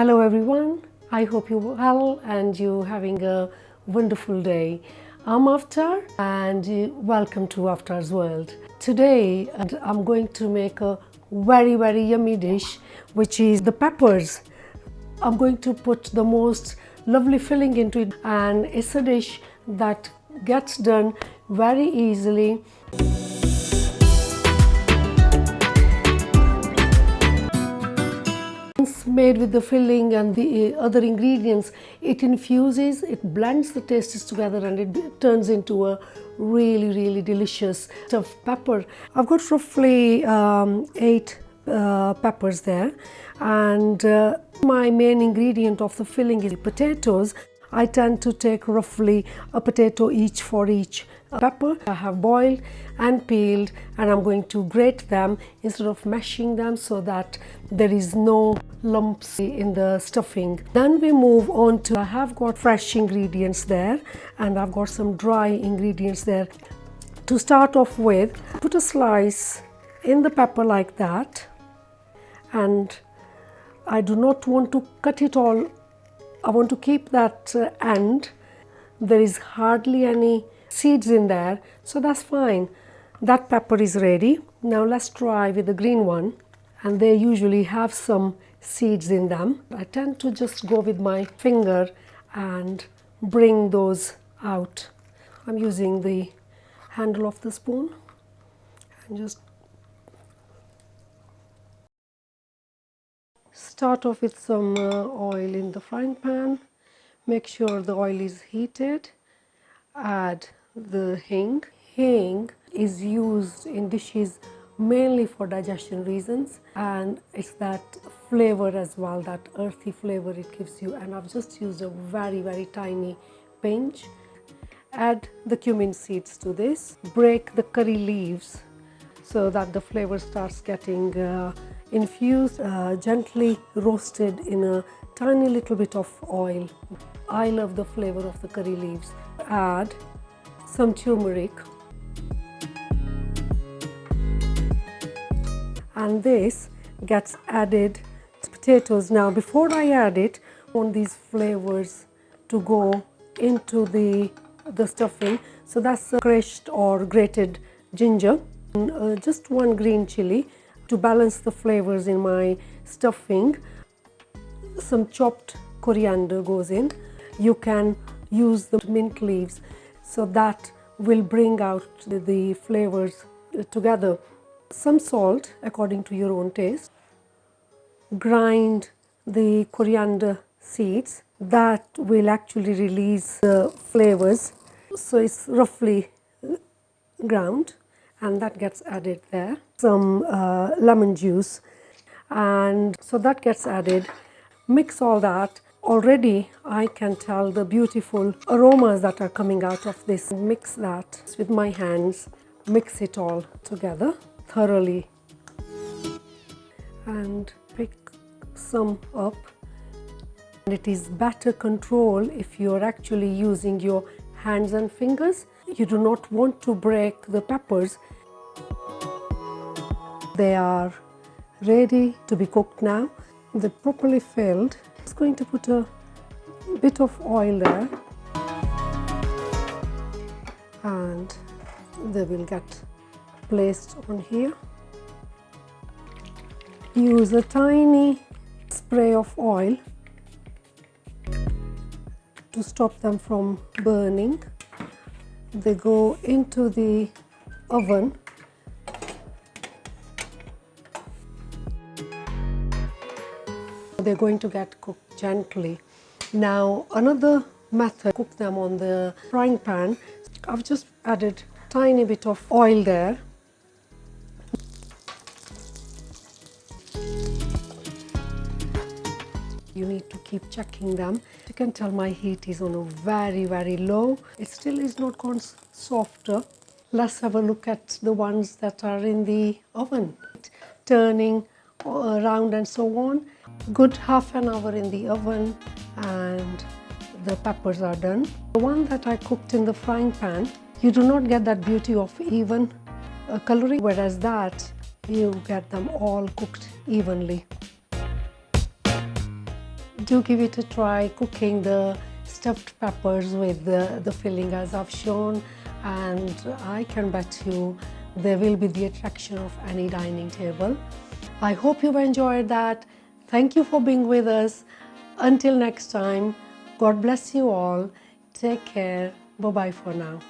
Hello everyone, I hope you're well and you're having a wonderful day. I'm Aftar and welcome to Aftar's World. Today I'm going to make a very yummy dish, which is the peppers. I'm going to put the most lovely filling into it, and it's a dish that gets done very easily. Once made with the filling and the other ingredients, it infuses, it blends the tastes together, and it turns into a really delicious stuffed pepper. I've got roughly 8 peppers there, and my main ingredient of the filling is potatoes. I tend to take roughly a potato each for each pepper. I have boiled and peeled, and I'm going to grate them instead of mashing them so that there is no lumps in the stuffing. Then we move on to, I have got fresh ingredients there and I've got some dry ingredients there. To start off with, put a slice in the pepper like that, and I do not want to cut it all. I want to keep that end. There is hardly any seeds in there, so that's fine. That pepper is ready. Now let's try with the green one, and they usually have some seeds in them. I tend to just go with my finger and bring those out. I'm using the handle of the spoon and just start off with some oil in the frying pan. Make sure the oil is heated. Add the hing. Hing is used in dishes mainly for digestion reasons, and it's that flavor as well, that earthy flavor it gives you. And I've just used a very tiny pinch. Add the cumin seeds to this. Break the curry leaves so that the flavor starts getting infused, gently roasted in a tiny little bit of oil. I love the flavor of the curry leaves. Add some turmeric, and this gets added to potatoes. Now before I add it, I want these flavors to go into the stuffing. So that's crushed or grated ginger, and just 1 green chili to balance the flavors in my stuffing. Some chopped coriander goes in. You can use the mint leaves, so that will bring out the flavors together. Some salt according to your own taste. Grind the coriander seeds. That will actually release the flavors. So it's roughly ground, and that gets added there. Some lemon juice, and so that gets added. Mix all that. Already I can tell the beautiful aromas that are coming out of this. Mix that with my hands. Mix it all together thoroughly and pick some up. And it is better control if you're actually using your hands and fingers. You do not want to break the peppers. They are ready to be cooked now. They're properly filled. I'm going to put a bit of oil there, and they will get placed on here. Use a tiny spray of oil to stop them from burning. They go into the oven. They're going to get cooked gently. Now another method, cook them on the frying pan. I've just added a tiny bit of oil there. You need to keep checking them. You can tell my heat is on a very low. It still is not gone softer. Let's have a look at the ones that are in the oven. Turning around and so on. Good half an hour in the oven, and the peppers are done. The one that I cooked in the frying pan, you do not get that beauty of even coloring, whereas that you get them all cooked evenly. do give it a try cooking the stuffed peppers with the filling as I've shown, and I can bet you they will be the attraction of any dining table. I hope you've enjoyed that. Thank you for being with us. Until next time, God bless you all. Take care. Bye-bye for now.